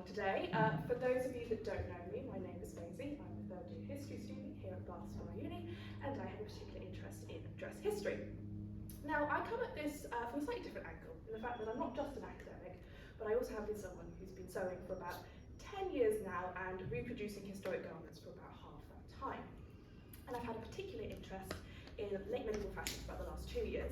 today. For those of you that don't know me, my name is Maisie. I'm a third year history student here at Bath Uni, and I have a particular interest in dress history. Now, I come at this from a slightly different angle, in the fact that I'm not just an academic, but I also have been someone who's been sewing for about 10 years now and reproducing historic garments for about half that time. And I've had a particular interest in late medieval fashion for about the last 2 years.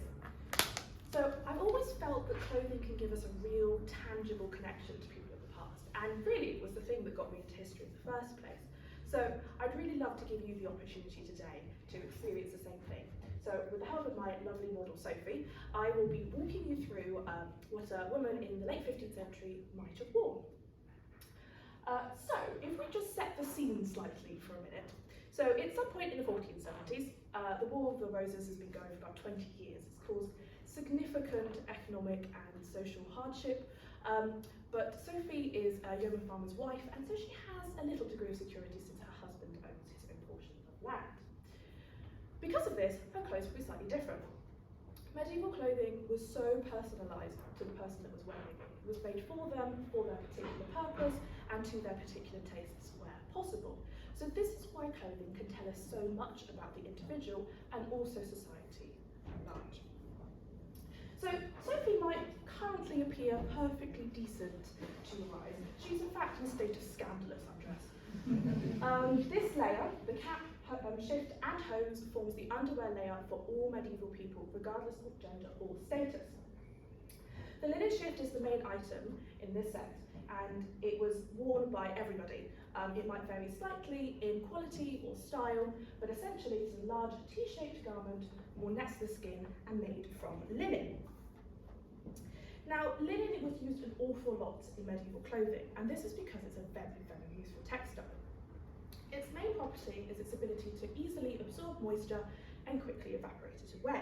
So I've always felt that clothing can give us a real, tangible connection to people of the past, and really it was the thing that got me into history in the first place. So I'd really love to give you the opportunity today to experience the same thing. So with the help of my lovely model Sophie, I will be walking you through what a woman in the late 15th century might have worn. So if we just set the scene slightly for a minute. So at some point in the 1470s, the War of the Roses has been going for about 20 years. It's caused significant economic and social hardship, but Sophie is a yeoman farmer's wife, and so she has a little degree of security since her husband owns his own portion of land. Because of this, her clothes will be slightly different. Medieval clothing was so personalised to the person that was wearing it. It was made for them, for their particular purpose, and to their particular tastes where possible. So this is why clothing can tell us so much about the individual and also society at large. So Sophie might currently appear perfectly decent to your eyes. She's in fact in a state of scandalous undress. This layer, the cap, shift and hose, forms the underwear layer for all medieval people, regardless of gender or status. The linen shift is the main item in this set, and it was worn by everybody. It might vary slightly in quality or style, but essentially it's a large T-shaped garment worn next to the skin and made from linen. Now, linen was used an awful lot in medieval clothing, and this is because it's a very, very useful textile. Its main property is its ability to easily absorb moisture and quickly evaporate it away.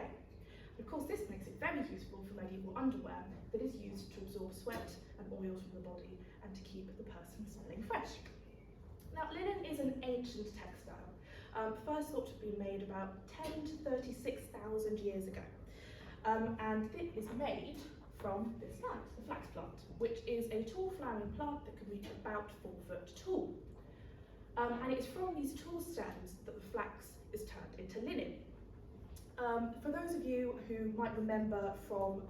Of course, this makes it very useful for medieval underwear that is used to absorb sweat and oils from the body and to keep the person smelling fresh. Now, linen is an ancient textile, first thought to be made about 10 to 36,000 years ago, and it is made from this plant, the flax plant, which is a tall flowering plant that can reach about 4 foot tall. And it's from these tall stems that the flax is turned into linen. For those of you who might remember from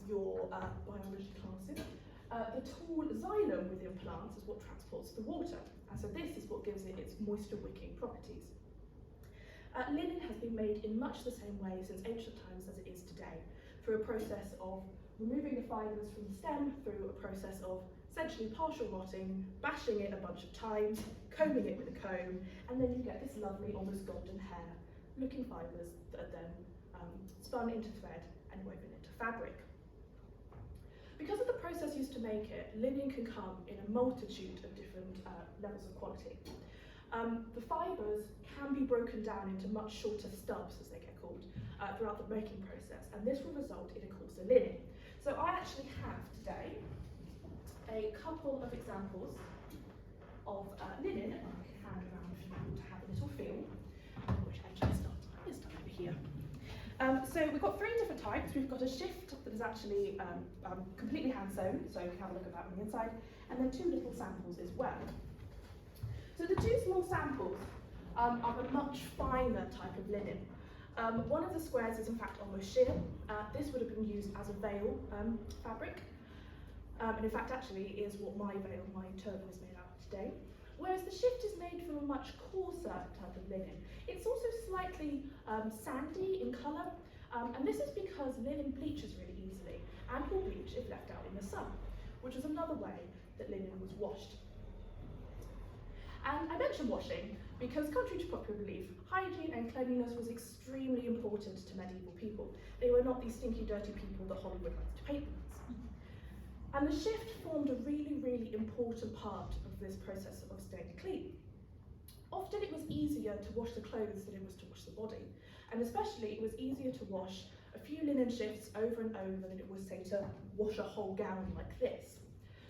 your biology classes, the tall xylem within plants is what transports the water, and so this is what gives it its moisture-wicking properties. Linen has been made in much the same way since ancient times as it is today, through a process of removing the fibres from the stem, through a process of essentially partial rotting, bashing it a bunch of times, combing it with a comb, and then you get this lovely, almost golden hair looking fibres that are then spun into thread and woven into fabric. Because of the process used to make it, linen can come in a multitude of different levels of quality. The fibres can be broken down into much shorter stubs, as they get called, throughout the making process, and this will result in a coarser linen. So I actually have today a couple of examples of linen. I can hand around if you want to have a little feel, which I just start over here. So we've got 3 different types. We've got a shift that is actually completely hand sewn, so you can have a look at that on the inside, and then 2 little samples as well. So the 2 small samples are a much finer type of linen. One of the squares is in fact almost sheer. This would have been used as a veil fabric, and in fact actually is what my veil, my turban, is made out of today. Whereas the shift is made from a much coarser type of linen. It's also slightly sandy in colour, and this is because linen bleaches really easily and will bleach if left out in the sun, which is another way that linen was washed. And I mention washing because, contrary to popular belief, hygiene and cleanliness was extremely important to medieval people. They were not these stinky, dirty people that Hollywood likes to paint them as. And the shift formed a really, really important part of this process of staying clean. Often it was easier to wash the clothes than it was to wash the body, and especially it was easier to wash a few linen shifts over and over than it was, say, to wash a whole gown like this.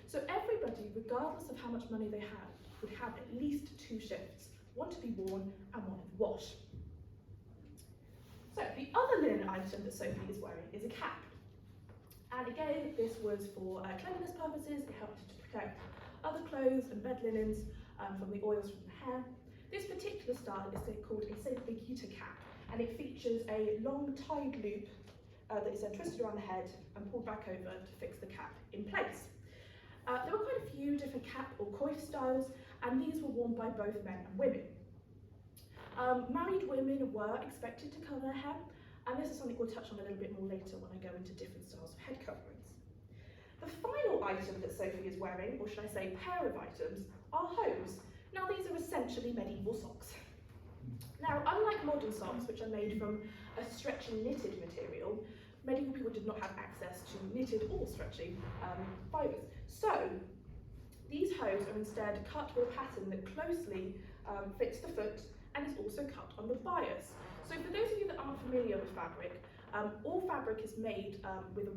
So everybody, regardless of how much money they had, would have at least 2 shifts, one to be worn and one in the wash. So the other linen item that Sophie is wearing is a cap. And again, this was for cleanliness purposes. It helped to protect other other clothes and bed linens from the oils from the hair. This particular style is called a Gita cap, and it features a long tied loop that is then twisted around the head and pulled back over to fix the cap in place. There were quite a few different cap or coif styles, and these were worn by both men and women. Married women were expected to cover their hair, and this is something we'll touch on a little bit more later when I go into different styles of head coverings. The final item that Sophie is wearing, or should I say pair of items, are hose. Now these are essentially medieval socks. Now, unlike modern socks, which are made from a stretchy knitted material, medieval people did not have access to knitted or stretchy fibres. So, these hose are instead cut with a pattern that closely fits the foot and is also cut on the bias. So for those of you that aren't familiar with fabric, all fabric is made with a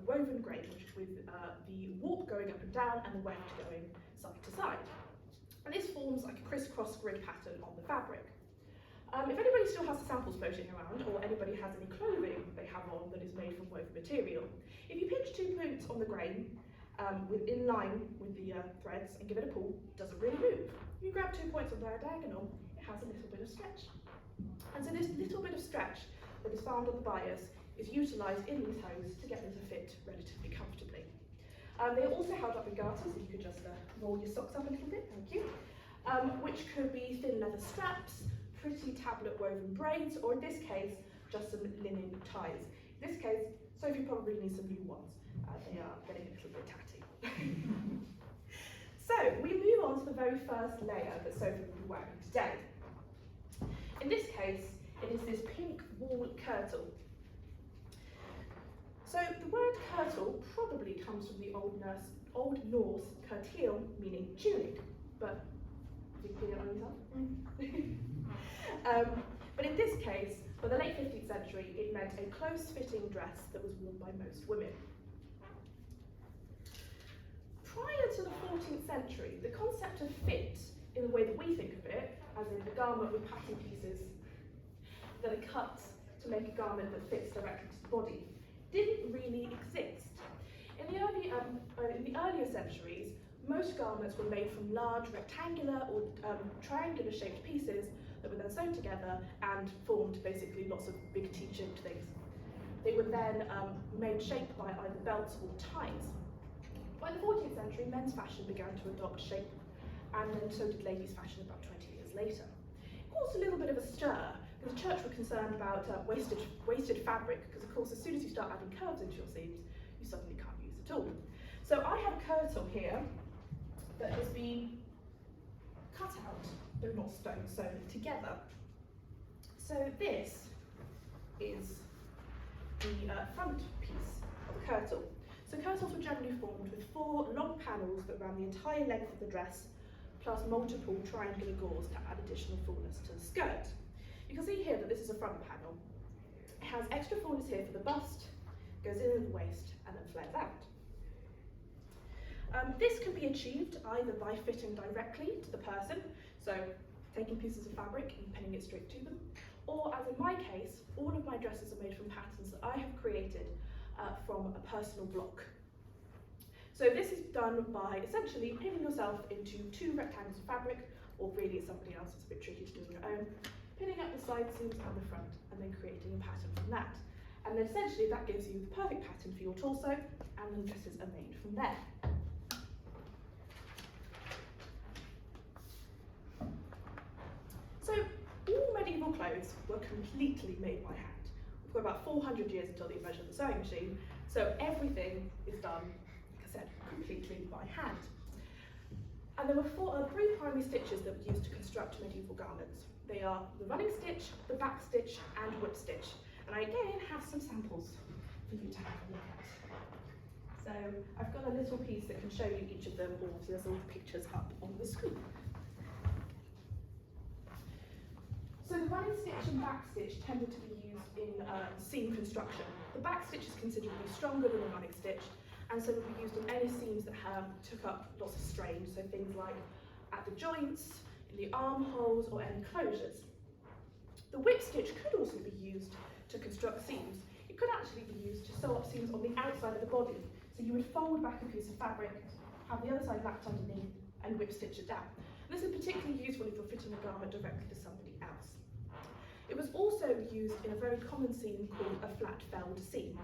woven grain, which is with the warp going up and down and the weft going side to side. And this forms like a crisscross grid pattern on the fabric. If anybody still has samples floating around, or anybody has any clothing they have on that is made from woven material, if you pinch 2 points on the grain in line with the threads and give it a pull, it doesn't really move. If you grab 2 points on their diagonal, it has a little bit of stretch. And so this little bit of stretch that is found on the bias is utilised in these hose to get them to fit relatively comfortably. They are also held up with garters, if you could just roll your socks up a little bit, thank you, which could be thin leather straps, pretty tablet woven braids, or in this case, just some linen ties. In this case, Sophie probably needs some new ones. They are getting a little bit tatty. So, we move on to the very first layer that Sophie will be wearing today. In this case, it is this pink wool kirtle. So, the word kirtle probably comes from the Old Norse kirtil, meaning tunic, but did you get it on yourself? But in this case, for the late 15th century, it meant a close-fitting dress that was worn by most women. Prior to the 14th century, the concept of fit, in the way that we think of it, as in a garment with pattern pieces that are cut to make a garment that fits directly to the body, didn't really exist. In the earlier centuries, most garments were made from large rectangular or triangular shaped pieces that were then sewn together and formed basically lots of big T-shaped things. They were then made shaped by either belts or ties. By the 14th century, men's fashion began to adopt shape, and then so did ladies' fashion about 20 years later. It caused a little bit of a stir, because the church were concerned about wasted fabric, because of course as soon as you start adding curves into your seams, you suddenly can't use it all. So I have a kirtle here that has been cut out, though not sewn together. So this is the front piece of a kirtle. So kirtles were generally formed with 4 long panels that ran the entire length of the dress, plus multiple triangular gauze to add additional fullness to the skirt. You can see here that this is a front panel. It has extra fullness here for the bust, goes in at the waist, and then flares out. This can be achieved either by fitting directly to the person, so taking pieces of fabric and pinning it straight to them, or as in my case, all of my dresses are made from patterns that I have created from a personal block. So this is done by essentially pinning yourself into 2 rectangles of fabric, or really it's somebody else, it's a bit tricky to do on your own, pinning up the side seams and the front, and then creating a pattern from that. And then essentially that gives you the perfect pattern for your torso, and the dresses are made from there. So all medieval clothes were completely made by hand. We've got about 400 years until the invention of the sewing machine, so everything is done, like I said, completely by hand. And there were 3 primary stitches that were used to construct medieval garments. They are the running stitch, the back stitch, and whip stitch. And I again have some samples for you to have a look at. So I've got a little piece that can show you each of them, or there's all the pictures up on the screen. So the running stitch and back stitch tended to be used in seam construction. The back stitch is considerably stronger than the running stitch, and so would be used in any seams that took up lots of strain, so things like at the joints, in the armholes, or any closures. The whip stitch could also be used to construct seams. It could actually be used to sew up seams on the outside of the body. So you would fold back a piece of fabric, have the other side lapped underneath, and whip stitch it down. And this is particularly useful if you're fitting a garment directly to somebody else. It was also used in a very common seam called a flat felled seam.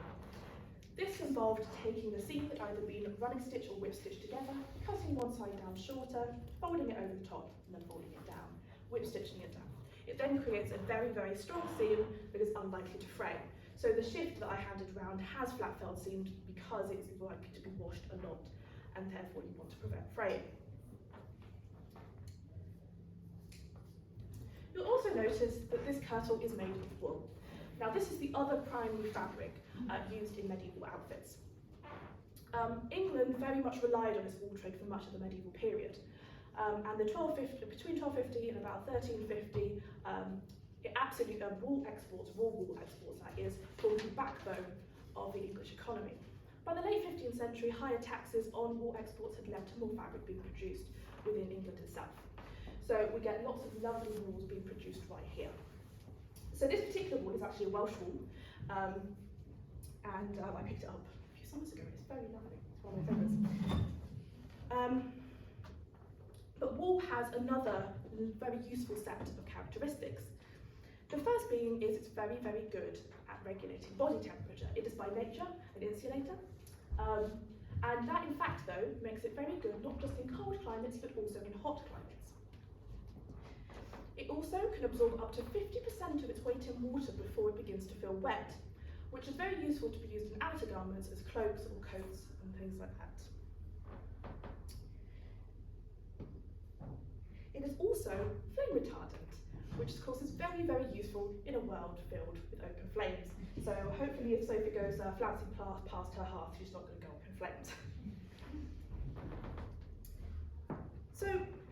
This involved taking the seam that either been running stitch or whip stitched together, cutting one side down shorter, folding it over the top, and then folding it down, whip stitching it down. It then creates a very, very strong seam that is unlikely to fray. So the shift that I handed round has flat felled seams because it's likely to be washed a lot, and therefore you want to prevent fraying. You'll also notice that this kirtle is made of wool. Now this is the other primary fabric used in medieval outfits. England very much relied on its wool trade for much of the medieval period. And between 1250 and about 1350, it absolutely wool exports, raw wool exports that is, formed the backbone of the English economy. By the late 15th century, higher taxes on wool exports had led to more fabric being produced within England itself. So we get lots of lovely wools being produced right here. So this particular wool is actually a Welsh wool, and I picked it up a few summers ago. It's very lovely. It's one of my favourites. But wool has another very useful set of characteristics. The first being is it's very, very good at regulating body temperature. It is by nature an insulator, and that in fact though makes it very good not just in cold climates but also in hot climates. It also can absorb up to 50% of its weight in water before it begins to feel wet, which is very useful to be used in outer garments as cloaks or coats and things like that. It is also flame retardant, which of course is very, very useful in a world filled with open flames. So hopefully if Sophie goes flouncing past her hearth, she's not going to go up in flames. So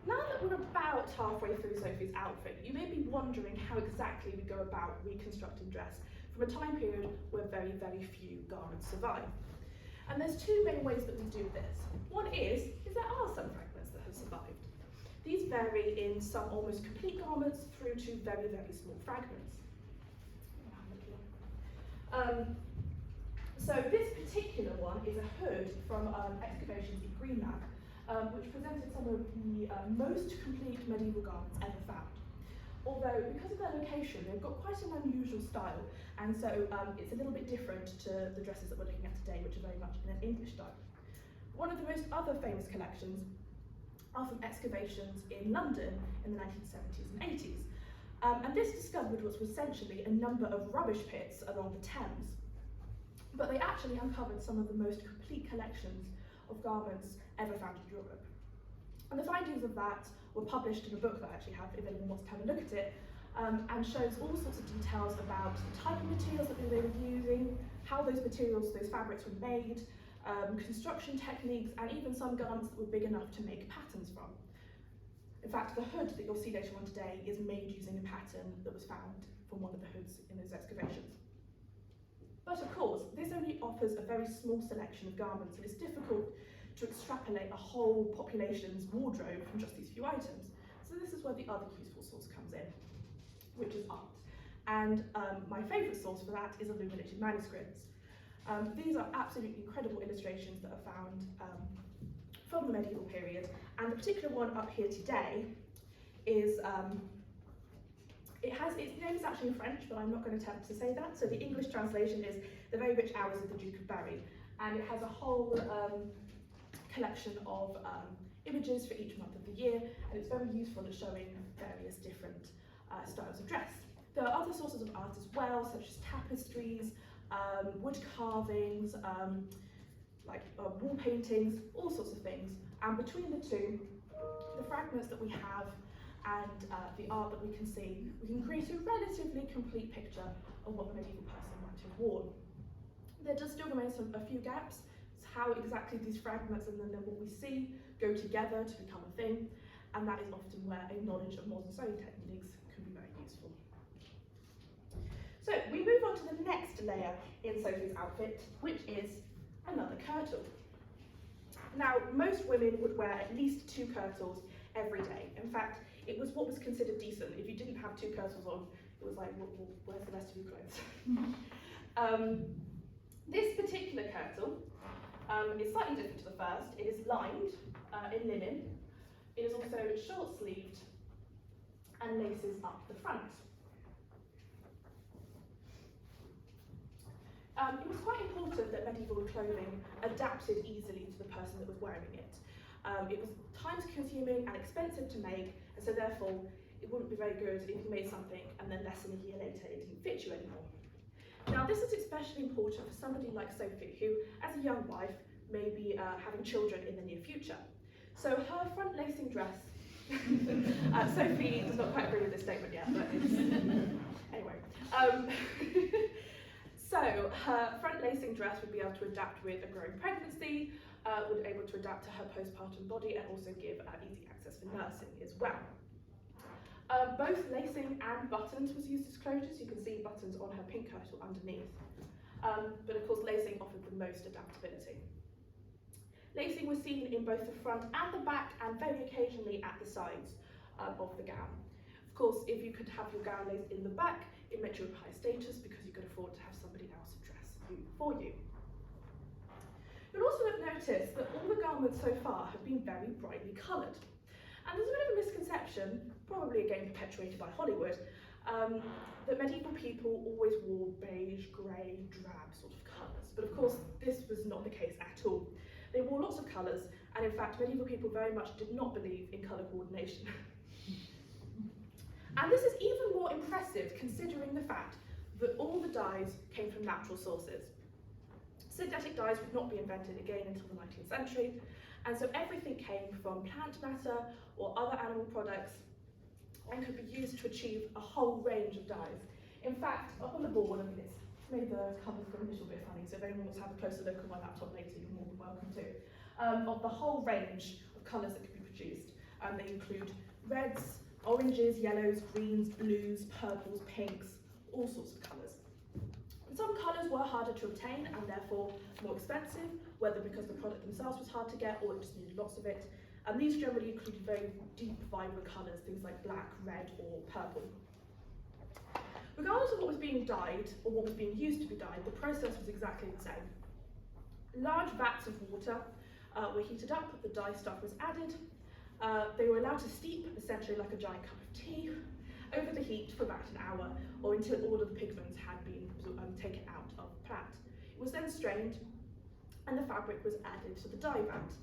now that we're about halfway through Sophie's outfit, you may be wondering how exactly we go about reconstructing dress from a time period where very, very few garments survive. And there's two main ways that we do this. One is there are some fragments that have survived. These vary in some almost complete garments through to very, very small fragments. So this particular one is a hood from excavations in Greenland, which presented some of the most complete medieval garments ever found. Although, because of their location, they've got quite an unusual style, and so it's a little bit different to the dresses that we're looking at today, which are very much in an English style. One of the most other famous collections are from excavations in London in the 1970s and 80s. And this discovered what was essentially a number of rubbish pits along the Thames. But they actually uncovered some of the most complete collections of garments ever found in Europe. And the findings of that were published in a book that I actually have if anyone wants to have a look at it, and shows all sorts of details about the type of materials that they were using, how those materials, those fabrics were made, construction techniques, and even some garments that were big enough to make patterns from. In fact, the hood that you'll see later on today is made using a pattern that was found from one of the hoods in those excavations. But of course, this only offers a very small selection of garments, and it's difficult to extrapolate a whole population's wardrobe from just these few items. So this is where the other useful source comes in, which is art. And my favourite source for that is illuminated manuscripts. These are absolutely incredible illustrations that are found from the medieval period, and the particular one up here today is, its name is actually in French, but I'm not going to attempt to say that. So the English translation is The Very Rich Hours of the Duke of Berry, and it has a whole collection of images for each month of the year, and it's very useful at showing various different styles of dress. There are other sources of art as well, such as tapestries, wood carvings, wall paintings, all sorts of things. And between the two, the fragments that we have and the art that we can see, we can create a relatively complete picture of what the medieval person might have worn. There does still remain a few gaps. It's how exactly these fragments and then what we see go together to become a thing, and that is often where a knowledge of modern sewing techniques can be very useful. So we move on to the next layer in Sophie's outfit, which is another kirtle. Now, most women would wear at least 2 kirtles every day. In fact, it was what was considered decent. If you didn't have 2 kirtles on, it was like, well, where's the rest of your clothes? This particular kirtle is slightly different to the first. It is lined in linen, It is also short-sleeved and laces up the front. It was quite important that medieval clothing adapted easily to the person that was wearing it. It was time-consuming and expensive to make, and so therefore it wouldn't be very good if you made something and then less than a year later it didn't fit you anymore. Now this is especially important for somebody like Sophie, who, as a young wife, may be having children in the near future. So her front-lacing dress, Sophie does not quite agree with this statement yet, but it's, anyway. So her front-lacing dress would be able to adapt with a growing pregnancy, would be able to adapt to her postpartum body, and also give easy access for nursing as well. Both lacing and buttons was used as closures. You can see buttons on her pink kirtle underneath. But of course lacing offered the most adaptability. Lacing was seen in both the front and the back, and very occasionally at the sides of the gown. Of course, if you could have your gown laced in the back, it meant you were of high status because you could afford to have somebody else dress for you. You'll also have noticed that all the garments so far have been very brightly coloured. And there's a bit of a misconception, probably again perpetuated by Hollywood, that medieval people always wore beige, grey, drab sort of colours. But of course, this was not the case at all. They wore lots of colours, and in fact, medieval people very much did not believe in colour coordination. And this is even more impressive considering the fact that all the dyes came from natural sources. Synthetic dyes would not be invented again until the 19th century, and so everything came from plant matter or other animal products and could be used to achieve a whole range of dyes. In fact, up on the board, I mean, it's made the cover look a little bit funny, so if anyone wants to have a closer look at my laptop later, you're more than welcome to. Of the whole range of colours that could be produced. They include reds, oranges, yellows, greens, blues, purples, pinks, all sorts of colours. Some colours were harder to obtain and therefore more expensive, whether because the product themselves was hard to get or it just needed lots of it. And these generally included very deep, vibrant colours, things like black, red, or purple. Regardless of what was being dyed or what was being used to be dyed, the process was exactly the same. Large vats of water were heated up, the dye stuff was added. They were allowed to steep, essentially like a giant cup of tea, over the heat for about an hour, or until all of the pigments had been taken out of the plant. It was then strained, and the fabric was added to the dye vat.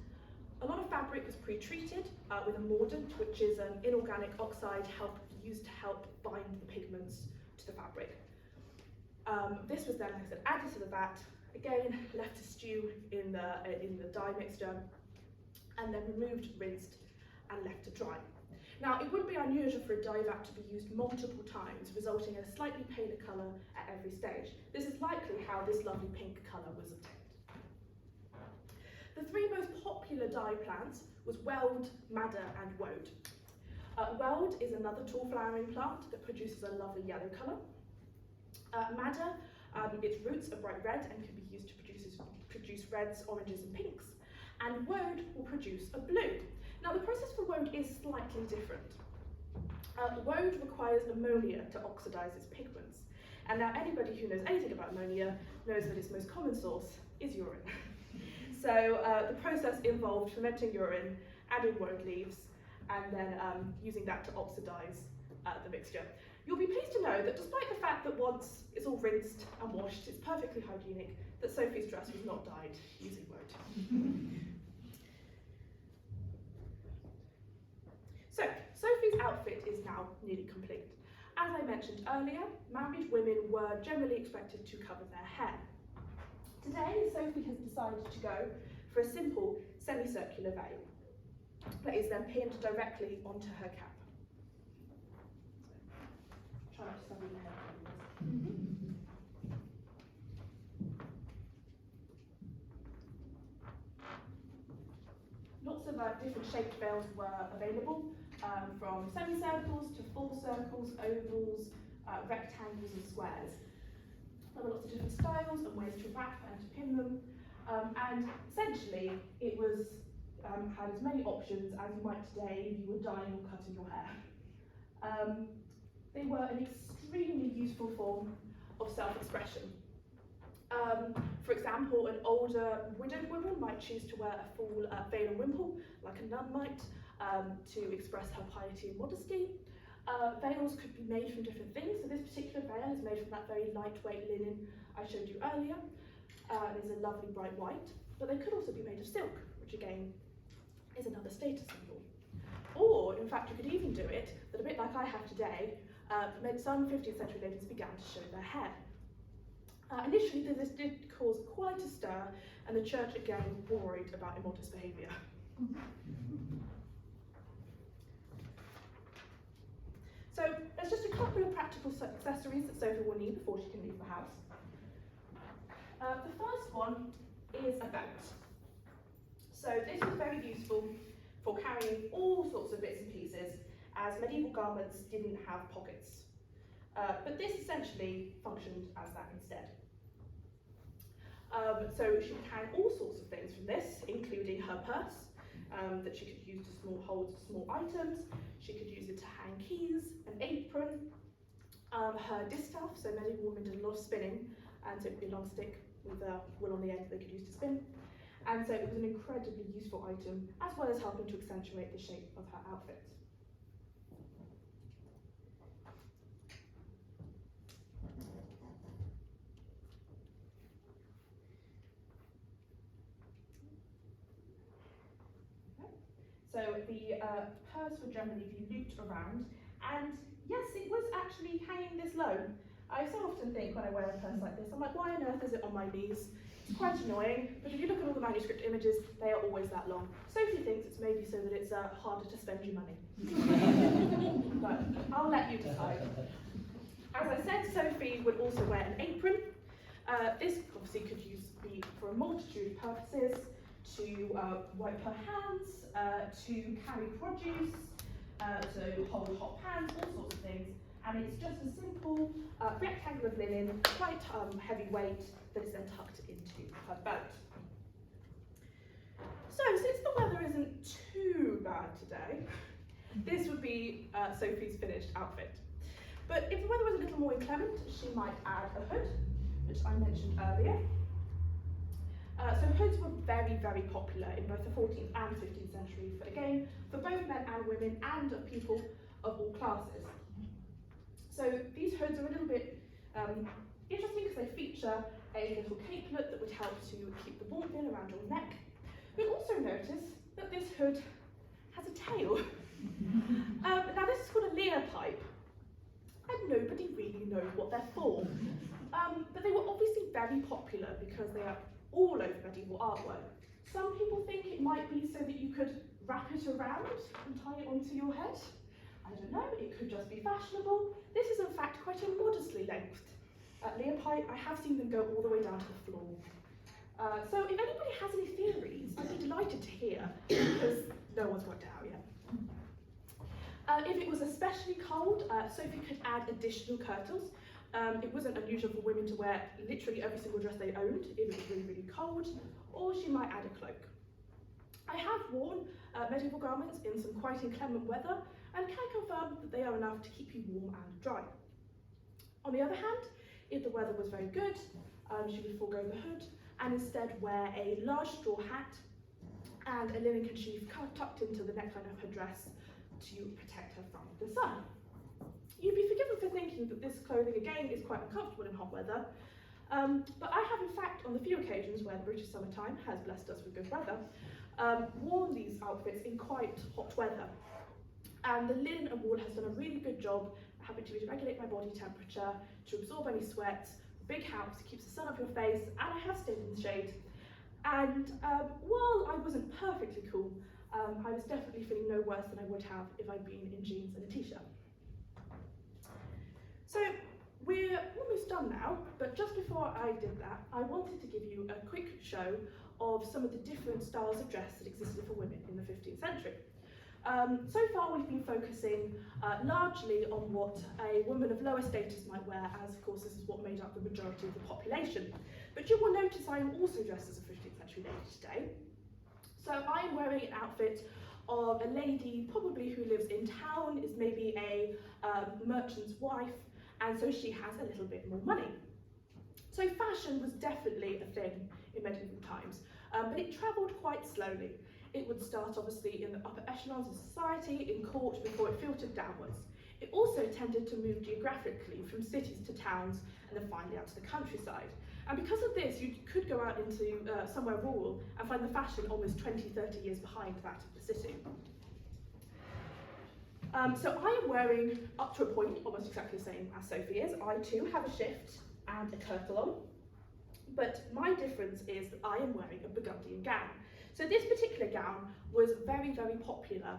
A lot of fabric was pre-treated with a mordant, which is an inorganic oxide used to help bind the pigments to the fabric. This was then, like I said, added to the vat, again left to stew in the dye mixture, and then removed, rinsed, and left to dry. Now, it would be unusual for a dye vat to be used multiple times, resulting in a slightly paler colour at every stage. This is likely how this lovely pink colour was obtained. The three most popular dye plants was weld, madder, and woad. Weld is another tall flowering plant that produces a lovely yellow colour. Madder, its roots are bright red and can be used to produce reds, oranges, and pinks. And woad will produce a blue. Now, the process for woad is slightly different. Woad requires ammonia to oxidise its pigments. And now anybody who knows anything about ammonia knows that its most common source is urine. So the process involved fermenting urine, adding woad leaves, and then using that to oxidise the mixture. You'll be pleased to know that despite the fact that once it's all rinsed and washed, it's perfectly hygienic, that Sophie's dress was not dyed using woad. So, Sophie's outfit is now nearly complete. As I mentioned earlier, married women were generally expected to cover their hair. Today, Sophie has decided to go for a simple semicircular veil that is then pinned directly onto her cap. So, try not to study your hair. Lots of different shaped veils were available, from semicircles to full circles, ovals, rectangles and squares. There were lots of different styles and ways to wrap and to pin them, and essentially it was had as many options as you might today if you were dyeing or cutting your hair. They were an extremely useful form of self-expression. For example, an older widowed woman might choose to wear a full veil and wimple, like a nun might, to express her piety and modesty. Veils could be made from different things, so this particular veil is made from that very lightweight linen I showed you earlier. It is a lovely bright white, but they could also be made of silk, which again is another status symbol. Or, in fact, you could even do it, but a bit like I have today, some 15th century ladies began to show their hair. Initially, this did cause quite a stir, and the church again worried about immodest behaviour. So there's just a couple of practical accessories that Sophie will need before she can leave the house. The first one is a belt. So this was very useful for carrying all sorts of bits and pieces, as medieval garments didn't have pockets. But this essentially functioned as that instead. So she could carry all sorts of things from this, including her purse, that she could use to hold small items. She could use it to hang keys, an apron, her distaff. So medieval women did a lot of spinning, and so it would be a long stick with a wool on the end that they could use to spin. And so it was an incredibly useful item, as well as helping to accentuate the shape of her outfit. So the purse would generally be looped around, and yes, it was actually hanging this low. I so often think when I wear a purse like this, I'm like, why on earth is it on my knees? It's quite annoying, but if you look at all the manuscript images, they are always that long. Sophie thinks it's maybe so that it's harder to spend your money. But I'll let you decide. As I said, Sophie would also wear an apron. This obviously could be for a multitude of purposes, to wipe her hands, to carry produce, to hold hot pans, all sorts of things. And it's just a simple rectangle of linen, quite heavy weight, that is then tucked into her belt. So since the weather isn't too bad today, this would be Sophie's finished outfit. But if the weather was a little more inclement, she might add a hood, which I mentioned earlier. So hoods were very, very popular in both the 14th and 15th century, again, for both men and women and people of all classes. So these hoods are a little bit interesting because they feature a little capelet that would help to keep the warmth in around your neck. You'll also notice that this hood has a tail. Now this is called a leer pipe, and nobody really knows what they're for. But they were obviously very popular because they are all over medieval artwork. Some people think it might be so that you could wrap it around and tie it onto your head. I don't know, it could just be fashionable. This is in fact quite a modestly lengthed leer pipe. I have seen them go all the way down to the floor. So if anybody has any theories, I'd be delighted to hear, because no one's worked it out yet. If it was especially cold, Sophie could add additional kirtles. It wasn't unusual for women to wear literally every single dress they owned if it was really, really cold, or she might add a cloak. I have worn medieval garments in some quite inclement weather and can confirm that they are enough to keep you warm and dry. On the other hand, if the weather was very good, she would forego the hood and instead wear a large straw hat and a linen kerchief tucked into the neckline of her dress to protect her from the sun. You'd be forgiven for thinking that this clothing again is quite uncomfortable in hot weather, but I have in fact on the few occasions where the British summertime has blessed us with good weather, worn these outfits in quite hot weather. And the linen and wool has done a really good job helping to regulate my body temperature, to absorb any sweat. The big house keeps the sun off your face, and I have stayed in the shade. And while I wasn't perfectly cool, I was definitely feeling no worse than I would have if I'd been in jeans and a t-shirt. So we're almost done now, but just before I did that, I wanted to give you a quick show of some of the different styles of dress that existed for women in the 15th century. So far we've been focusing largely on what a woman of lower status might wear, as of course this is what made up the majority of the population. But you will notice I am also dressed as a 15th century lady today. So I am wearing an outfit of a lady probably who lives in town, is maybe a merchant's wife, and so she has a little bit more money. So fashion was definitely a thing in medieval times, but it travelled quite slowly. it would start obviously in the upper echelons of society, in court, before it filtered downwards. It also tended to move geographically from cities to towns and then finally out to the countryside. And because of this, you could go out into somewhere rural and find the fashion almost 20, 30 years behind that of the city. So I am wearing, up to a point, almost exactly the same as Sophie is. I too have a shift and a kirtle on, but my difference is that I am wearing a Burgundian gown. So this particular gown was very, very popular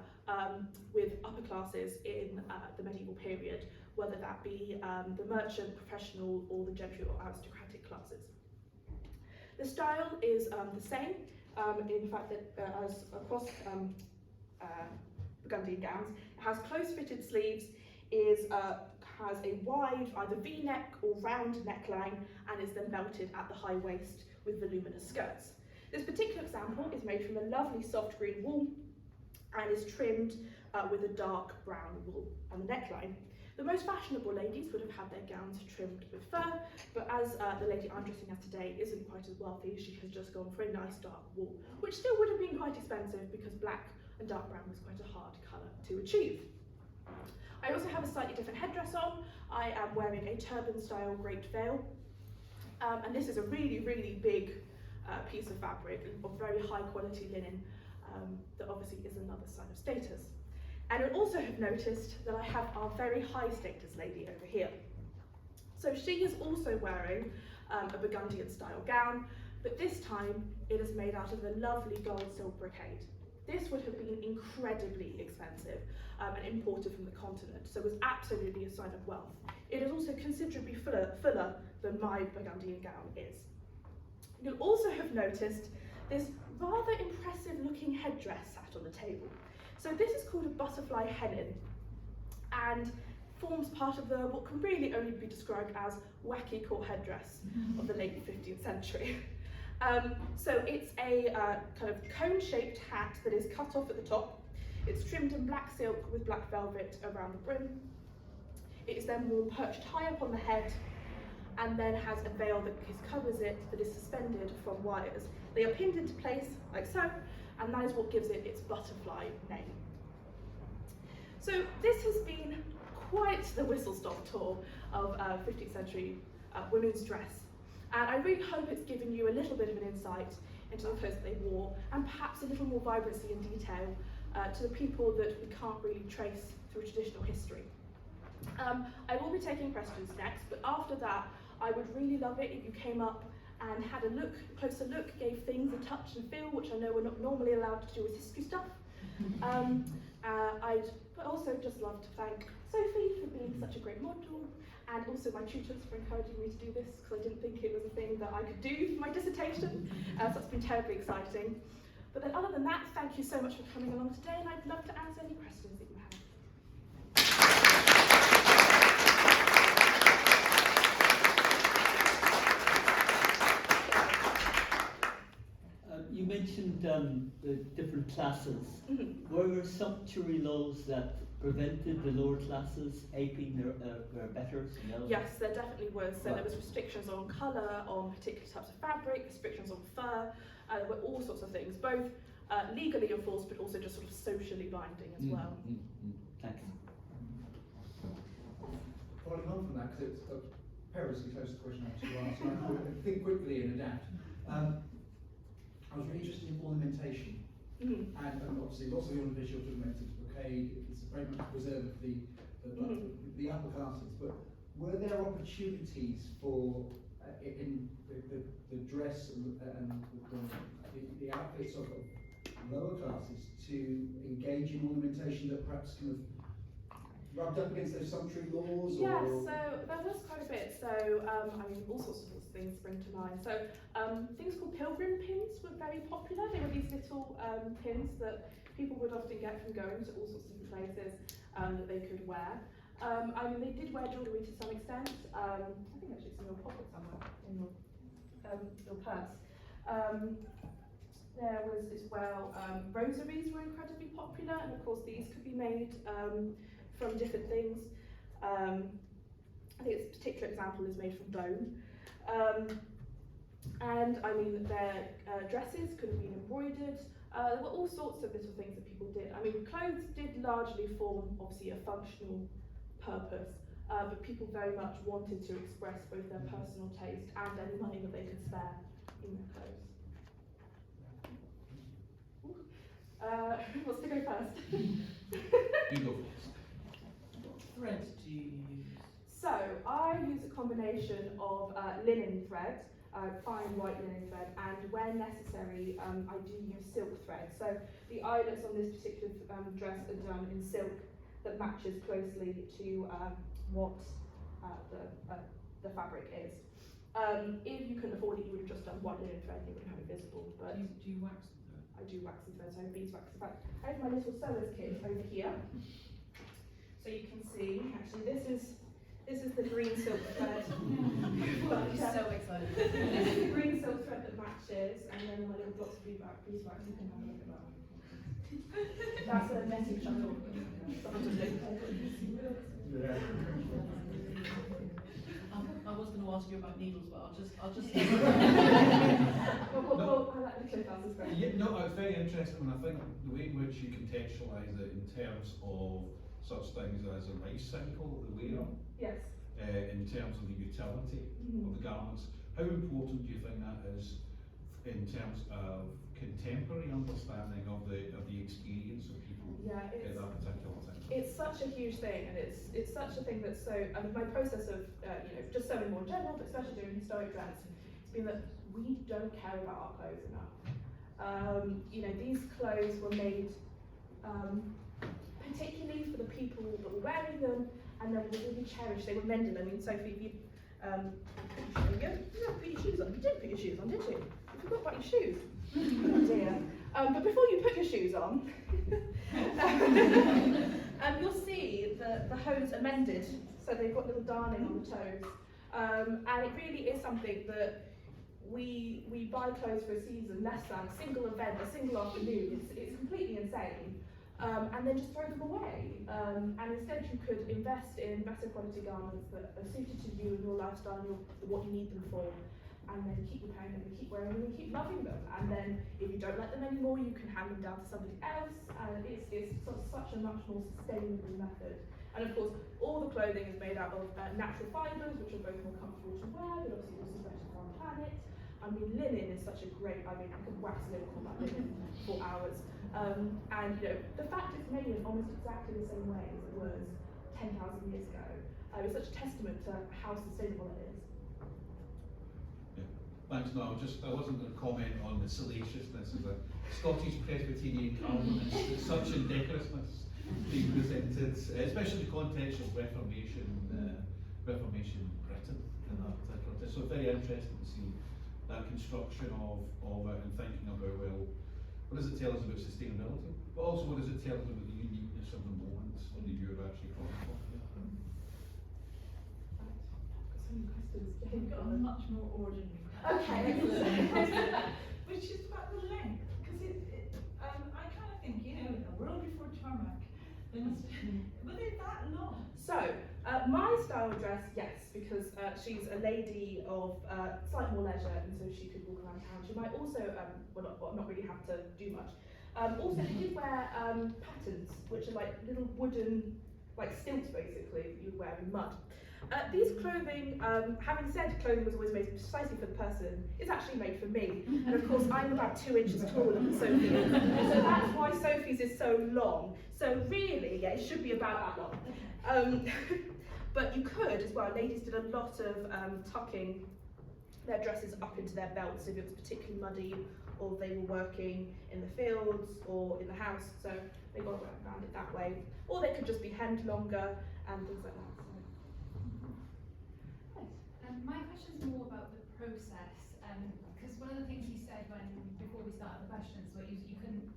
with upper classes in the medieval period, whether that be the merchant, professional, or the gentry or aristocratic classes. The style is the same, in fact, that as across Burgundian gowns. It has close-fitted sleeves, has a wide either V-neck or round neckline, and is then belted at the high waist with voluminous skirts. This particular example is made from a lovely soft green wool and is trimmed with a dark brown wool on the neckline. The most fashionable ladies would have had their gowns trimmed with fur, but as the lady I'm dressing as today isn't quite as wealthy, she has just gone for a nice dark wool, which still would have been quite expensive because black and dark brown was quite a hard colour to achieve. I also have a slightly different headdress on. I am wearing a turban-style draped veil, and this is a really, really big piece of fabric of very high-quality linen that obviously is another sign of status. And you'll also have noticed that I have our very high-status lady over here. So she is also wearing a Burgundian-style gown, but this time it is made out of a lovely gold silk brocade. This would have been incredibly expensive and imported from the continent, so it was absolutely a sign of wealth. It is also considerably fuller than my Burgundian gown is. You'll also have noticed this rather impressive looking headdress sat on the table. So this is called a butterfly hennin and forms part of what can really only be described as wacky court headdress of the late 15th century. So it's a kind of cone-shaped hat that is cut off at the top. It's trimmed in black silk with black velvet around the brim. It is then worn perched high up on the head and then has a veil that covers it that is suspended from wires. They are pinned into place like so, and that is what gives it its butterfly name. So this has been quite the whistle-stop tour of 15th century women's dress. And I really hope it's given you a little bit of an insight into the clothes that they wore, and perhaps a little more vibrancy and detail to the people that we can't really trace through traditional history. I will be taking questions next, but after that, I would really love it if you came up and had a closer look, gave things a touch and feel, which I know we're not normally allowed to do with history stuff. I'd also just love to thank Sophie for being such a great model, and also my tutors for encouraging me to do this, because I didn't think it was a thing that I could do for my dissertation, so it's been terribly exciting. But then other than that, thank you so much for coming along today, and I'd love to answer any questions that you have. You mentioned the different classes. Mm-hmm. Were there sumptuary laws that prevented the lower classes aping their betters? No? Yes, there definitely was. So Right. there was restrictions on colour, on particular types of fabric, restrictions on fur. There were all sorts of things, both legally enforced, but also just sort of socially binding as well. Thanks. Following on from that, because it's a perilously close question to ask, and I can think quickly and adapt. I was really interested in ornamentation, and obviously lots of the ornamentation you're talking about is brocade. It's very much preserved the upper classes. But were there opportunities for in the dress and the outfits of lower classes to engage in ornamentation that perhaps kind of rubbed up against those sumptuary laws? Yeah, or? so there was quite a bit. So, I mean, all sorts of things spring to mind. So, things called pilgrim pins were very popular. They were these little pins that people would often get from going to all sorts of different places that they could wear. I mean, they did wear jewellery to some extent. I think actually it's in your pocket somewhere, in your purse. There was as well, rosaries were incredibly popular, and of course these could be made from different things. I think this particular example is made from bone. And I mean, their dresses could have been embroidered. There were all sorts of little things that people did. I mean, clothes did largely form, obviously, a functional purpose, but people very much wanted to express both their personal taste and any money that they could spare in their clothes. Who wants to go first? You go first. What thread do you use? So, I use a combination of linen thread, fine white linen thread, and where necessary, I do use silk thread. So, the eyelets on this particular dress are done in silk that matches closely to what the fabric is. If you couldn't afford it, you would have just done white linen thread, you wouldn't have it visible. But Do you wax them? I do waxy thread, so beeswax. In fact, I have my little sewer's kit over here. So you can see, actually, this is the green silk thread. I'm so excited. This is the green silk thread that matches, and then my little blocks of beeswax you can have a look at that. That's a messy shuttle. I was going to ask you about needles, but I'll just. I like the clip as well. Yeah, no, it's very interesting, and I think the way in which you contextualise it in terms of such things as a life cycle of the wearer, Yes. in terms of the utility of the garments, how important do you think that is in terms of contemporary understanding of the experience of people Yeah, at that particular time? it's such a huge thing, and it's such a thing that's so. I mean, my process of just sewing more in general, but especially doing historic dress, it's been that we don't care about our clothes enough. These clothes were made particularly for the people that were wearing them, and they were really cherished. They were mended. I mean, Sophie, if you put your shoes on. You didn't put your shoes on, did you? You forgot about your shoes. Oh dear. But before you put your shoes on, you'll see the hose are mended, so they've got little darning on the toes. And it really is something that we buy clothes for a season, less than a single event, a single afternoon. It's completely insane. And then just throw them away. And instead you could invest in better quality garments that are suited to you and your lifestyle and what you need them for. And then keep repairing them and keep wearing them and keep loving them. And then if you don't like them anymore, you can hand them down to somebody else. And it's such a much more sustainable method. And of course, all the clothing is made out of natural fibres, which are both more comfortable to wear, but obviously also better for our planet. I mean, linen is such a great, I could wax linen on that linen for hours. And the fact it's made in almost exactly the same way as it was 10,000 years ago, it's such a testament to how sustainable it is. Yeah. Thanks. No, I wasn't going to comment on the salaciousness of the Scottish Presbyterian Calvinist. It's such indecorousness being presented, especially in the context of Reformation Britain in that particular. So very interesting to see that construction of it and thinking about, well, what does it tell us about sustainability? But also, what does it tell us about the uniqueness of the moment that you're actually chronicling? You've got a much more ordinary Okay. which is about the length, because I kind of think, a world before tarmac, were they that long? So, my style of dress, yes, because she's a lady of slightly more leisure, and so she could walk around town. She might also, not really have to do much. Also, she did wear patterns, which are like little wooden, like stilts basically, that you'd wear in mud. These clothing, having said clothing was always made precisely for the person, it's actually made for me. And of course, I'm about 2 inches taller than Sophie, so that's why Sophie's is so long. So really, yeah, it should be about that long. But you could as well. Ladies did a lot of tucking their dresses up into their belts if it was particularly muddy, or they were working in the fields or in the house, so they got around it that way. Or they could just be hemmed longer and things like that. My question is more about the process, because one of the things you said before we started the questions, were you didn't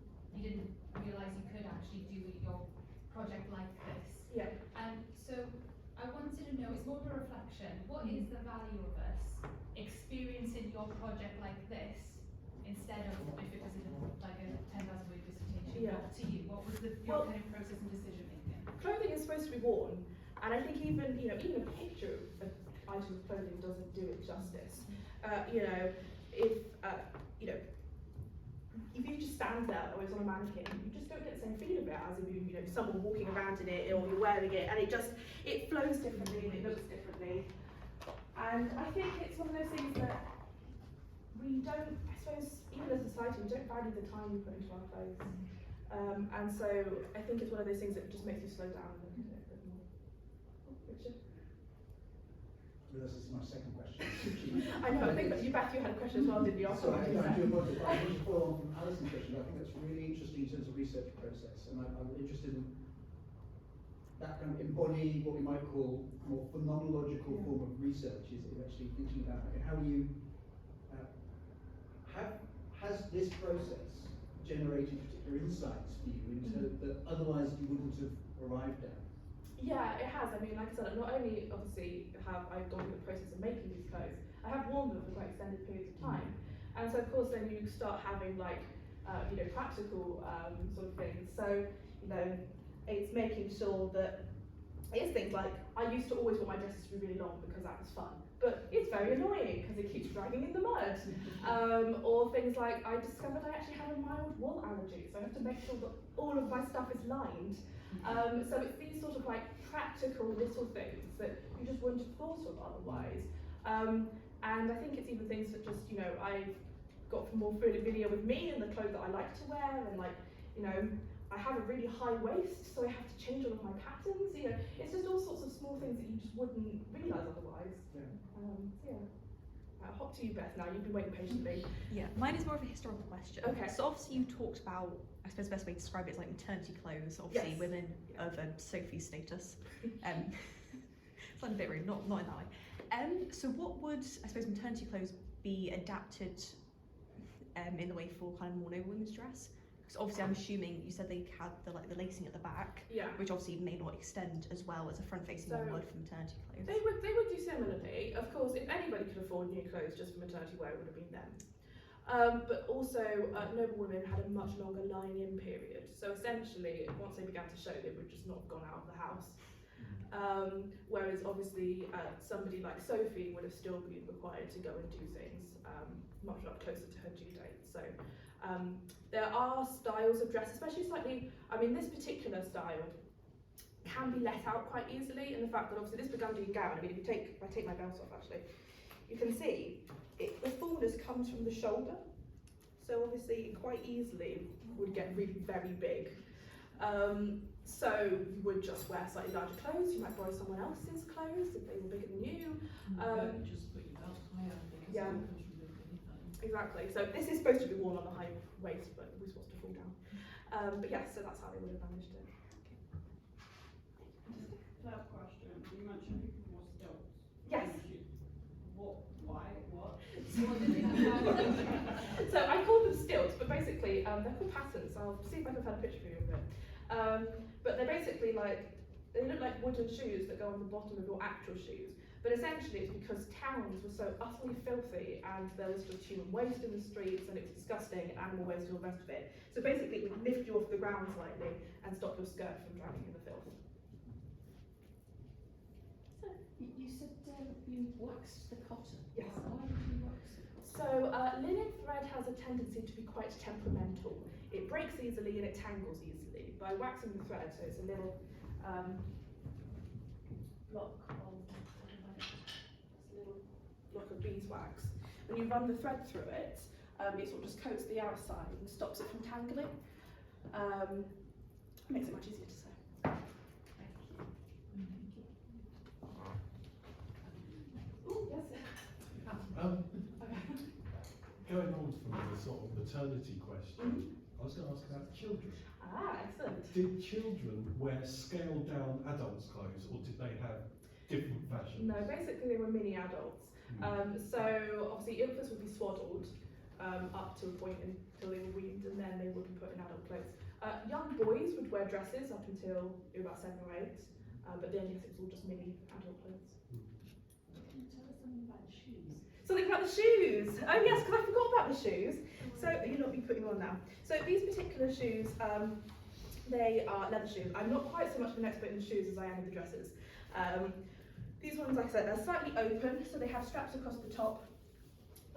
realise you could actually do your project like this. Yeah. So I wanted to know, it's more of a reflection, what is the value of us experiencing your project like this instead of if it was like a 10,000 word dissertation? Yeah. To you, what was your kind of process and decision making? Clothing is supposed to be worn, and I think even a picture of item of clothing doesn't do it justice. If if you just stand there or it's on a mannequin, you just don't get the same feel of it as if you know someone walking around in it or you're wearing it, and it flows differently and it looks differently. And I think it's one of those things that we don't, I suppose, even as a society, we don't value the time we put into our clothes. And so I think it's one of those things that just makes you slow down and look at it a bit more. Richard? This is my second question. I know, I think that Beth, you had a question as well, didn't you? Sorry, I do apologize. I want to follow on from Alison's question. I think that's really interesting in terms of research process, and I'm interested in that kind of embody what we might call more phenomenological form of research, is actually thinking about how you has this process generated particular insights for you into that otherwise you wouldn't have arrived at. Yeah, it has. I mean, like I said, not only obviously have I gone through the process of making these clothes, I have worn them for quite extended periods of time. And so of course then you start having like, practical sort of things. So, it's making sure that it's things like, I used to always want my dresses to be really long because that was fun. But it's very annoying because it keeps dragging in the mud. Or things like, I discovered I actually have a mild wool allergy, so I have to make sure that all of my stuff is lined. So it's these sort of like practical little things that you just wouldn't have thought of otherwise. And I think it's even things that just, I've got more video with me and the clothes that I like to wear, and like, I have a really high waist, so I have to change all of my patterns. It's just all sorts of small things that you just wouldn't realise otherwise. Hop to you, Beth, now. You've been waiting patiently. Yeah, mine is more of a historical question. Okay. So obviously you talked about, I suppose the best way to describe it is like maternity clothes, obviously Yes. women of a Sophie status. It's like a bit rude, not in that way. So what would, I suppose, maternity clothes be adapted in the way for kind of more noble women's dress? Because obviously I'm assuming you said they had the lacing at the back, Yeah. which obviously may not extend as well as a front-facing one would for maternity clothes. They would do similarly. Of course, if anybody could afford new clothes just for maternity wear, it would have been them. But also, noble women had a much longer lying-in period. So essentially, once they began to show, they would just not have gone out of the house. Whereas obviously, somebody like Sophie would have still been required to go and do things much closer to her due date. So there are styles of dress, especially slightly, this particular style can be let out quite easily, and the fact that obviously this burgundian gown, if I take my belt off actually, you can see the fullness comes from the shoulder, so obviously it quite easily would get really very big. So you would just wear slightly larger clothes. You might borrow someone else's clothes if they were bigger than you. Just put your belt higher because Yeah. it comes from the Exactly. So this is supposed to be worn on the high waist, but it was supposed to fall down. But yeah, so that's how they would have managed it. First question, you mentioned people wore stilts. Yes. Why? What? So I call them stilts, but basically they're called patterns. I'll see if I can find a picture for you of it. But they're basically they look like wooden shoes that go on the bottom of your actual shoes. But essentially it's because towns were so utterly filthy and there was just human waste in the streets and it was disgusting, and animal waste and all the rest of it. So basically it would lift you off the ground slightly and stop your skirt from drowning in the filth. You said you waxed the cotton. Yes. Why would you wax the cotton? So linen thread has a tendency to be quite temperamental. It breaks easily and it tangles easily. By waxing the thread, so it's a little block of beeswax. When you run the thread through it, it sort of just coats the outside and stops it from tangling. Makes it much easier to sew. Ooh, yes. Going on from the sort of maternity question, I was going to ask about children. Excellent. Did children wear scaled down adults' clothes, or did they have different fashions? No, basically they were mini adults. So obviously infants would be swaddled up to a point until they were weaned, and then they would be put in adult clothes. Young boys would wear dresses up until they were about 7 or 8, but then yes, it was all just mini adult clothes. Can you tell us something about the shoes? Something about the shoes. Oh yes, because I forgot about the shoes. So you'll not be putting them on now. So these particular shoes, they are leather shoes. I'm not quite so much of an expert in shoes as I am with the dresses. These ones, like I said, they're slightly open, so they have straps across the top.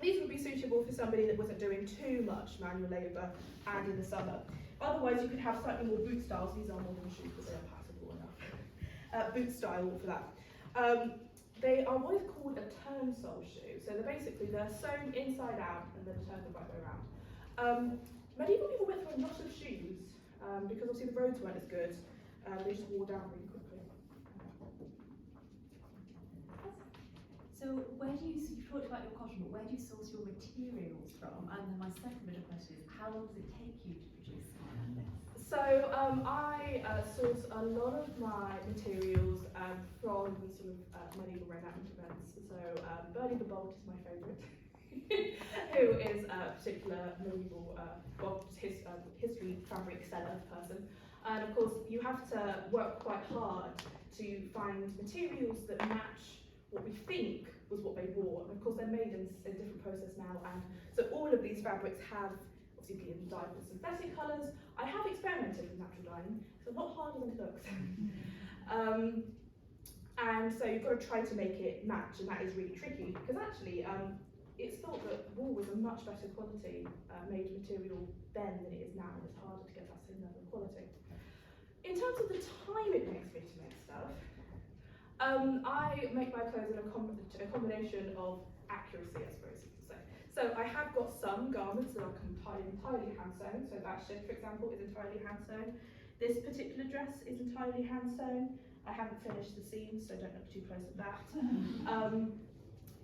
These would be suitable for somebody that wasn't doing too much manual labour and in the summer. Otherwise, you could have slightly more boot styles. These are modern shoes, but they are passable enough. Boot style for that. They are what is called a turnsole shoe. So they're sewn inside out and then turned the right way around. Medieval people went through a lot of shoes because obviously the roads weren't as good. They just wore down really quickly. So you talked about your cotton, but where do you source your materials from? And then my second bit of question is, how long does it take you to produce this? So I source a lot of my materials from sort of medieval reenactment events. So Bernie the Bold is my favourite, who is a particular medieval history fabric seller person. And of course, you have to work quite hard to find materials that match what we think was what they wore. And of course, they're made in a different process now. And so all of these fabrics have obviously been dyed with synthetic colours. I have experimented with natural dyeing. It's a lot harder than it looks. And so you've got to try to make it match, and that is really tricky because actually it's thought that wool was a much better quality made material then than it is now, and it's harder to get that same level of quality. In terms of the time it takes me to make stuff, I make my clothes in a combination of accuracy, I suppose you could say. So I have got some garments that are entirely hand sewn. So that shift, for example, is entirely hand sewn. This particular dress is entirely hand sewn. I haven't finished the seams, so don't look too close at that.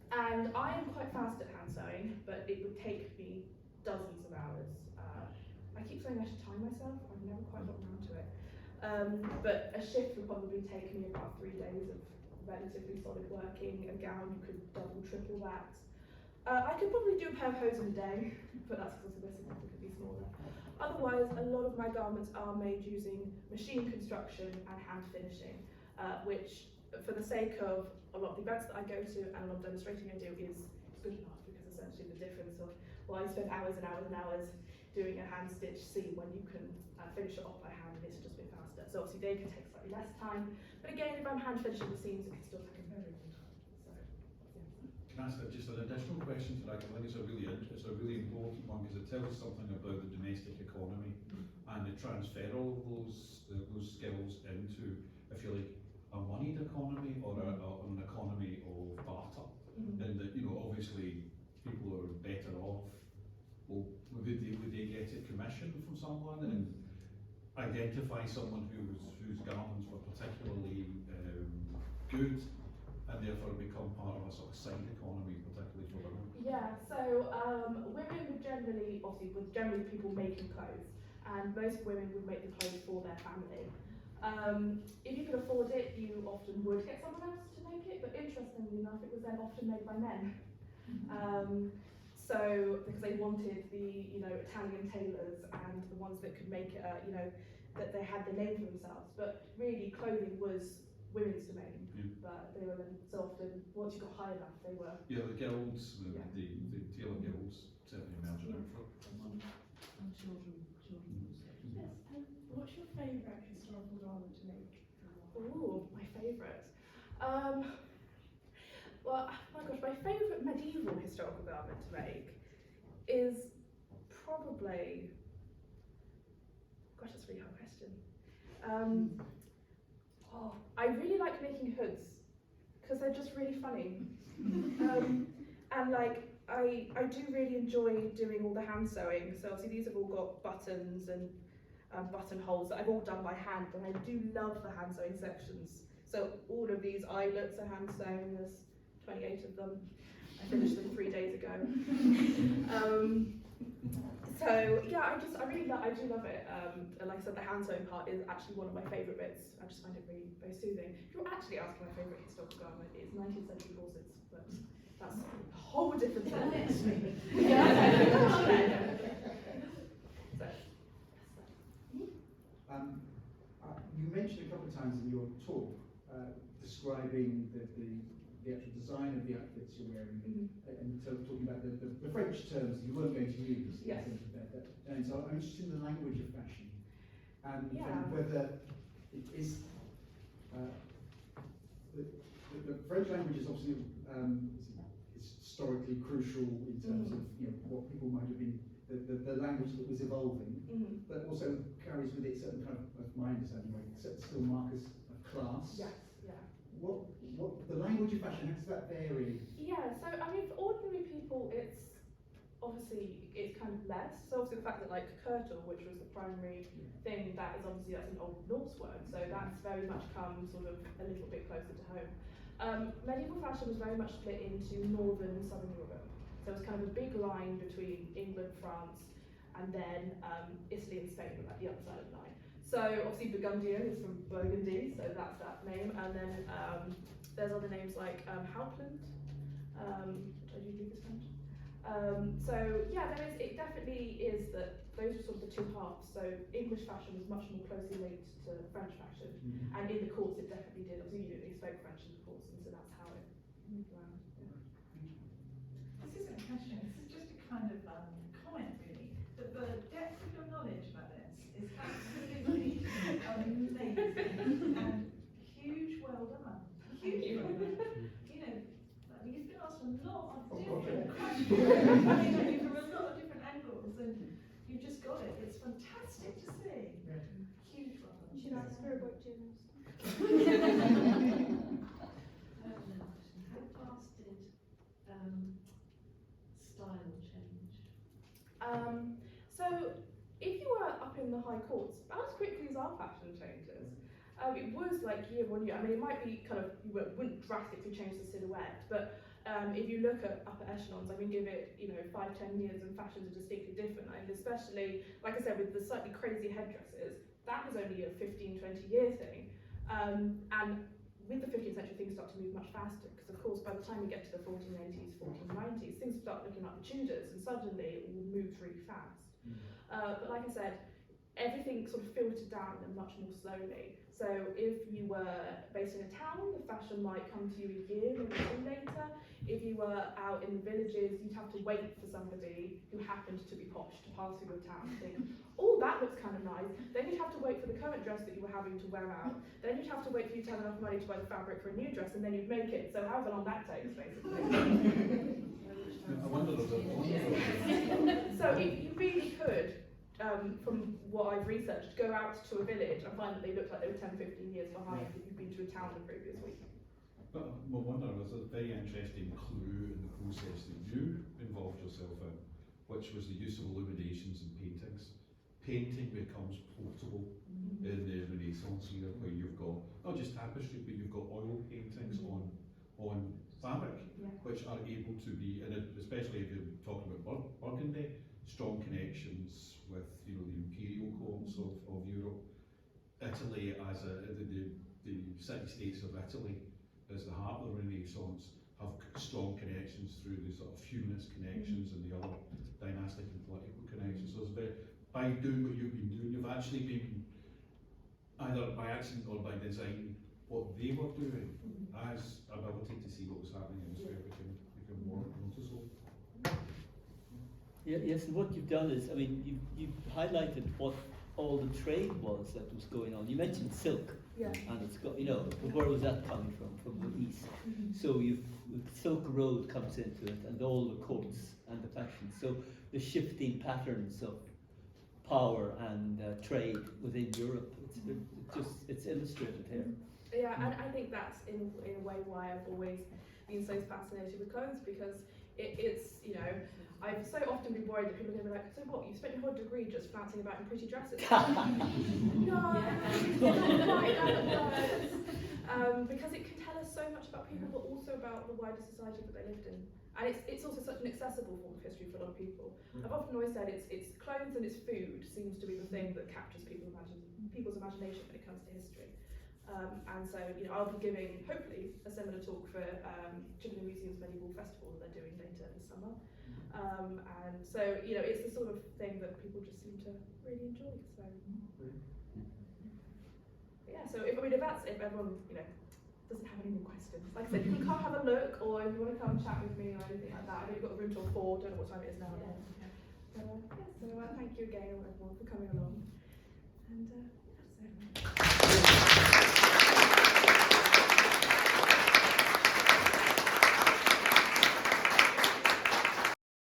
And I am quite fast at hand sewing, but it would take me dozens of hours. I keep saying I should time myself. I've never quite got around to it. But a shift would probably take me about 3 days of relatively solid working. A gown, you could double, triple that. I could probably do a pair of hose in a day, but that's because they're significantly smaller. Otherwise, a lot of my garments are made using machine construction and hand finishing, which, for the sake of a lot of the events that I go to and a lot of demonstrating I do, is good enough, because essentially the difference of, well, I spend hours and hours and hours doing a hand stitch seam when you can finish it off by hand, and it's just a bit faster. So obviously they can take slightly less time, but again, if I'm hand finishing the seams, it can still take a very long time. So, yeah. Can I ask just an additional question to that? I think it's a really important one because it tells us something about the domestic economy and the transfer of those skills into, if you like, a moneyed economy or an economy of barter. And that, obviously people are better off. Well, would they get a commission from someone and identify someone whose garments were particularly good, and therefore become part of a sort of side economy, particularly for women? Yeah, so women would generally people making clothes, and most women would make the clothes for their family. If you could afford it, you often would get someone else to make it, but interestingly enough, it was then often made by men. So, because they wanted the, Italian tailors and the ones that could make it, that they had the name for themselves. But really, clothing was women's domain. But they were then so often, once you got high enough, they were. Yeah, the guilds, the tailor guilds certainly emerged out for it. And children. Yes. What's your favourite historical garment to make? Ooh, my favourite. Well, my gosh, my favourite medieval historical garment to make is probably. Gosh, that's a really hard question. I really like making hoods because they're just really funny. And like, I do really enjoy doing all the hand sewing. So obviously these have all got buttons and buttonholes that I've all done by hand, and I do love the hand sewing sections. So all of these eyelets are hand sewn. There's 28 of them. I finished them 3 days ago. So yeah, I do love it. And like I said, the hand sewing part is actually one of my favourite bits. I just find it really very soothing. If you're actually asking my favourite historical garment, it's 19th century corsets, but that's a whole different thing. You mentioned a couple of times in your talk describing the actual design of the outfits you're wearing, and talking about the French terms you weren't going to use. Yes. And so I'm interested in the language of fashion, and whether it is the French language is obviously is historically crucial in terms of what people might have been, the language that was evolving, but also carries with it certain kind of my understanding, still markers of class. Yes, yeah. What the language of fashion, how does that vary? Yeah, so I mean, for ordinary people, it's kind of less. So obviously the fact that like kirtle, which was the primary thing, that's an Old Norse word, so that's very much come sort of a little bit closer to home. Medieval fashion was very much split into northern and southern Europe. So it was kind of a big line between England, France, and then Italy and Spain were like the other side of the line. So obviously Burgundian is from Burgundy, so that's that name, and then there's other names like Hauptland, which I do believe is French. So yeah, it definitely is that those are sort of the two halves. So English fashion was much more closely linked to French fashion, and in the courts it definitely did. Obviously, they spoke French in the courts, and so that's how it moved around. This isn't a question, this is just a kind of comment really, that the depth of your knowledge about this is absolutely amazing, and huge well done. Huge well done. You know, you've been asked a lot of different questions from a lot of different angles, and you've just got it. It's fantastic to see. Huge well done. Should I ask her about gyms? How fast did style change? So if you were up in the High Courts, about as quickly as our fashion changes, it was like year on year. I mean, it might be kind of, you wouldn't drastically change the silhouette, but if you look at upper echelons, I mean, give it 5-10 years and fashions are distinctly different. And especially, like I said, with the slightly crazy headdresses, that was only a 15-20 year thing. And with the 15th century, things start to move much faster, because of course by the time we get to the 1480s, 1490s, things start looking like the Tudors, and suddenly it all moves really fast. But like I said, everything sort of filtered down and much more slowly. So if you were based in a town, the fashion might come to you a year, maybe two later. If you were out in the villages, you'd have to wait for somebody who happened to be posh to pass through your town and think, oh, that looks kind of nice. Then you'd have to wait for the current dress that you were having to wear out. Then you'd have to wait for you to have enough money to buy the fabric for a new dress, and then you'd make it. So however long that takes, basically. I wonder So you really could, from what I've researched, go out to a village and find that they look like they were 10-15 years behind if you've been to a town the previous week. But I wonder, was a very interesting clue in the process that you involved yourself in, which was the use of illuminations and paintings. Painting becomes portable in the Renaissance era, where you've got not just tapestry, but you've got oil paintings on fabric, which are able to be, and especially if you're talking about Burgundy, strong connections with the imperial courts of Europe. Italy as the city-states of Italy as the heart of the Renaissance have strong connections through the sort of humanist connections and the other dynastic and political connections. So by doing what you've been doing, you've actually been, either by accident or by design, what they were doing as ability to see what was happening elsewhere became more noticeable. Yes, and what you've done is, I mean, you've highlighted what all the trade was that was going on. You mentioned silk, and it's got, where was that coming from? From the east. So the Silk Road comes into it, and all the courts and the fashion. So the shifting patterns of power and trade within Europe. It's illustrated here. Yeah, and I think that's in a way why I've always been so fascinated with clothes, because it's I've so often been worried that people are going to be like, so what, you spent your whole degree just flouncing about in pretty dresses? No, it's not quite how it works. Because it can tell us so much about people, but also about the wider society that they lived in. And it's also such an accessible form of history for a lot of people. I've often always said it's clothes and it's food seems to be the thing that captures people's imagination when it comes to history. And so, I'll be giving, hopefully, a similar talk for Chippenham Museum's Medieval Festival that they're doing later this summer. And so, it's the sort of thing that people just seem to really enjoy. So, yeah. So if everyone, doesn't have any more questions, like I said, you can come have a look, or if you want to come chat with me or anything like that. I know you've got the room till 4. Don't know what time it is now. So thank you again, everyone, for coming along. And